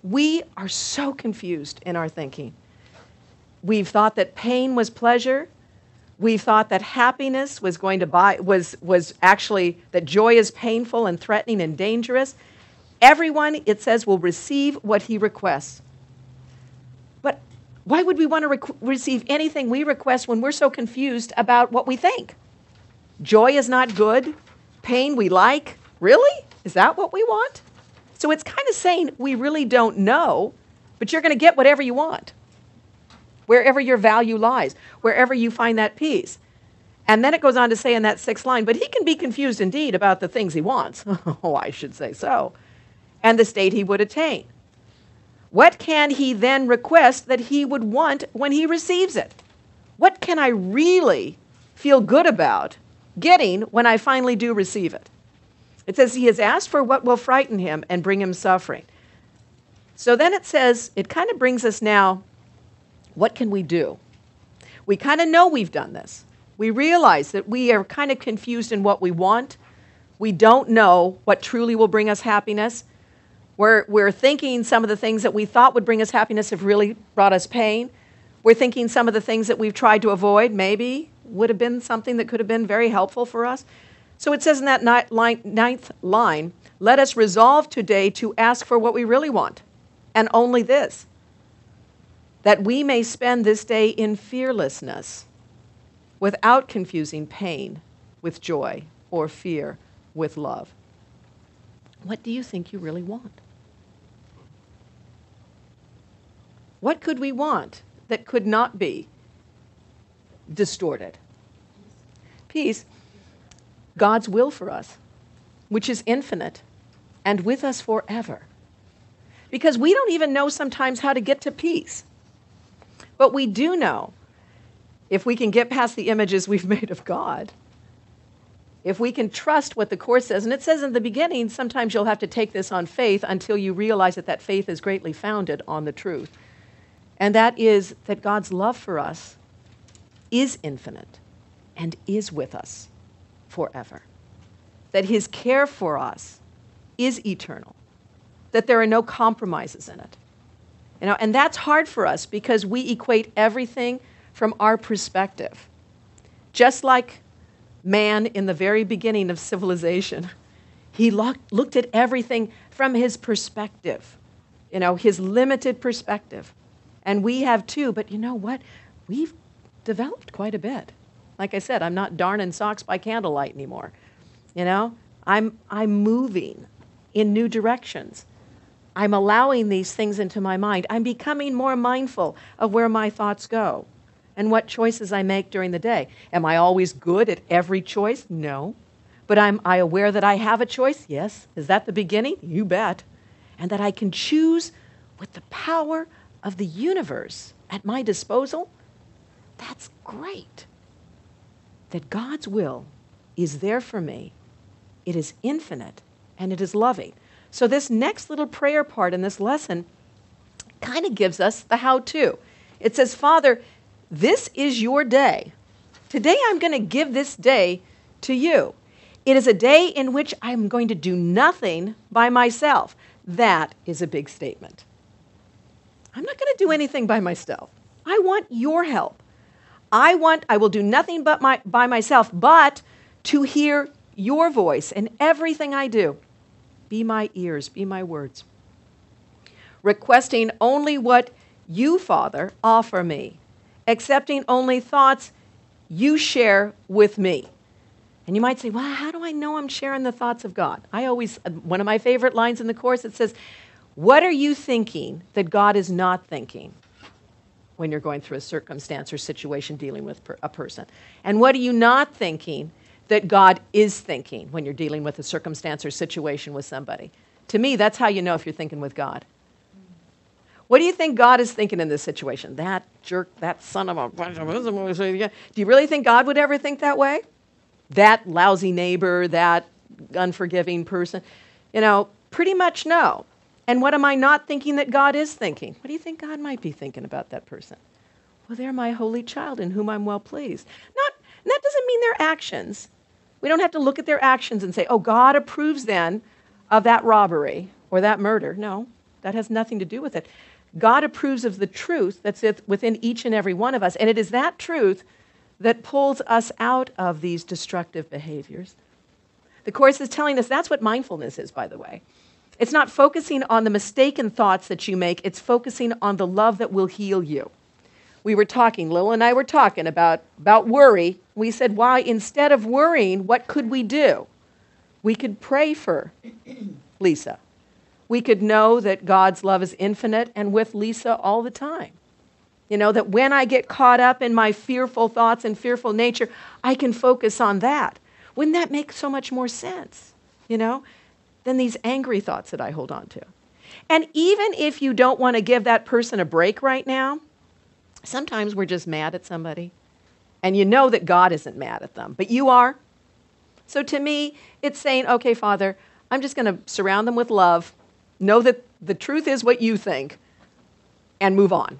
We are so confused in our thinking. We've thought that pain was pleasure. We've thought that happiness was going to was actually that joy is painful and threatening and dangerous. Everyone, it says, will receive what he requests. But why would we want to receive anything we request when we're so confused about what we think? Joy is not good. Pain we like. Really? Is that what we want? So it's kind of saying we really don't know, but you're going to get whatever you want, wherever your value lies, wherever you find that peace. And then it goes on to say in that 6th line, but he can be confused indeed about the things he wants. Oh, I should say so. And the state he would attain. What can he then request that he would want when he receives it? What can I really feel good about getting when I finally do receive it? It says he has asked for what will frighten him and bring him suffering. So then it says, it kind of brings us now, what can we do? We kind of know we've done this. We realize that we are kind of confused in what we want. We don't know what truly will bring us happiness. We're thinking some of the things that we thought would bring us happiness have really brought us pain. We're thinking some of the things that we've tried to avoid maybe would have been something that could have been very helpful for us. So it says in that 9th line, let us resolve today to ask for what we really want, and only this, that we may spend this day in fearlessness, without confusing pain with joy or fear with love. What do you think you really want? What could we want that could not be distorted? Peace. God's will for us, which is infinite and with us forever. Because we don't even know sometimes how to get to peace. But we do know, if we can get past the images we've made of God, if we can trust what the Course says, and it says in the beginning, sometimes you'll have to take this on faith until you realize that that faith is greatly founded on the truth. And that is that God's love for us is infinite and is with us forever. That his care for us is eternal. That there are no compromises in it. And that's hard for us because we equate everything from our perspective. Just like man in the very beginning of civilization, he looked at everything from his perspective, his limited perspective. And we have too, but you know what? We've developed quite a bit. Like I said, I'm not darning socks by candlelight anymore. I'm moving in new directions. I'm allowing these things into my mind. I'm becoming more mindful of where my thoughts go and what choices I make during the day. Am I always good at every choice? No. But am I aware that I have a choice? Yes. Is that the beginning? You bet. And that I can choose with the power of the universe at my disposal? That's great. That God's will is there for me. It is infinite and it is loving. So this next little prayer part in this lesson kind of gives us the how-to. It says, Father, this is your day. Today I'm going to give this day to you. It is a day in which I'm going to do nothing by myself. That is a big statement. I'm not going to do anything by myself. I want your help. I will do nothing by myself, but to hear your voice in everything I do. Be my ears, be my words. Requesting only what you, Father, offer me. Accepting only thoughts you share with me. And you might say, well, how do I know I'm sharing the thoughts of God? One of my favorite lines in the Course, it says, what are you thinking that God is not thinking when you're going through a circumstance or situation dealing with a person? And what are you not thinking that God is thinking when you're dealing with a circumstance or situation with somebody? To me, that's how you know if you're thinking with God. What do you think God is thinking in this situation? That jerk, that son of a... Do you really think God would ever think that way? That lousy neighbor, that unforgiving person? Pretty much no. And what am I not thinking that God is thinking? What do you think God might be thinking about that person? Well, they're my holy child in whom I'm well pleased. And that doesn't mean their actions. We don't have to look at their actions and say, oh, God approves then of that robbery or that murder. No, That has nothing to do with it. God approves of the truth that's within each and every one of us, and it is that truth that pulls us out of these destructive behaviors. The Course is telling us that's what mindfulness is, by the way. It's not focusing on the mistaken thoughts that you make, it's focusing on the love that will heal you. We were talking, Lil and I were talking about worry. We said, why, instead of worrying, what could we do? We could pray for Lisa. We could know that God's love is infinite and with Lisa all the time. You know, that when I get caught up in my fearful thoughts and fearful nature, I can focus on that. Wouldn't that make so much more sense, you know, than these angry thoughts that I hold on to? And even if you don't want to give that person a break right now, sometimes we're just mad at somebody, and you know that God isn't mad at them, but you are. So to me, it's saying, okay, Father, I'm just going to surround them with love, know that the truth is what you think, and move on.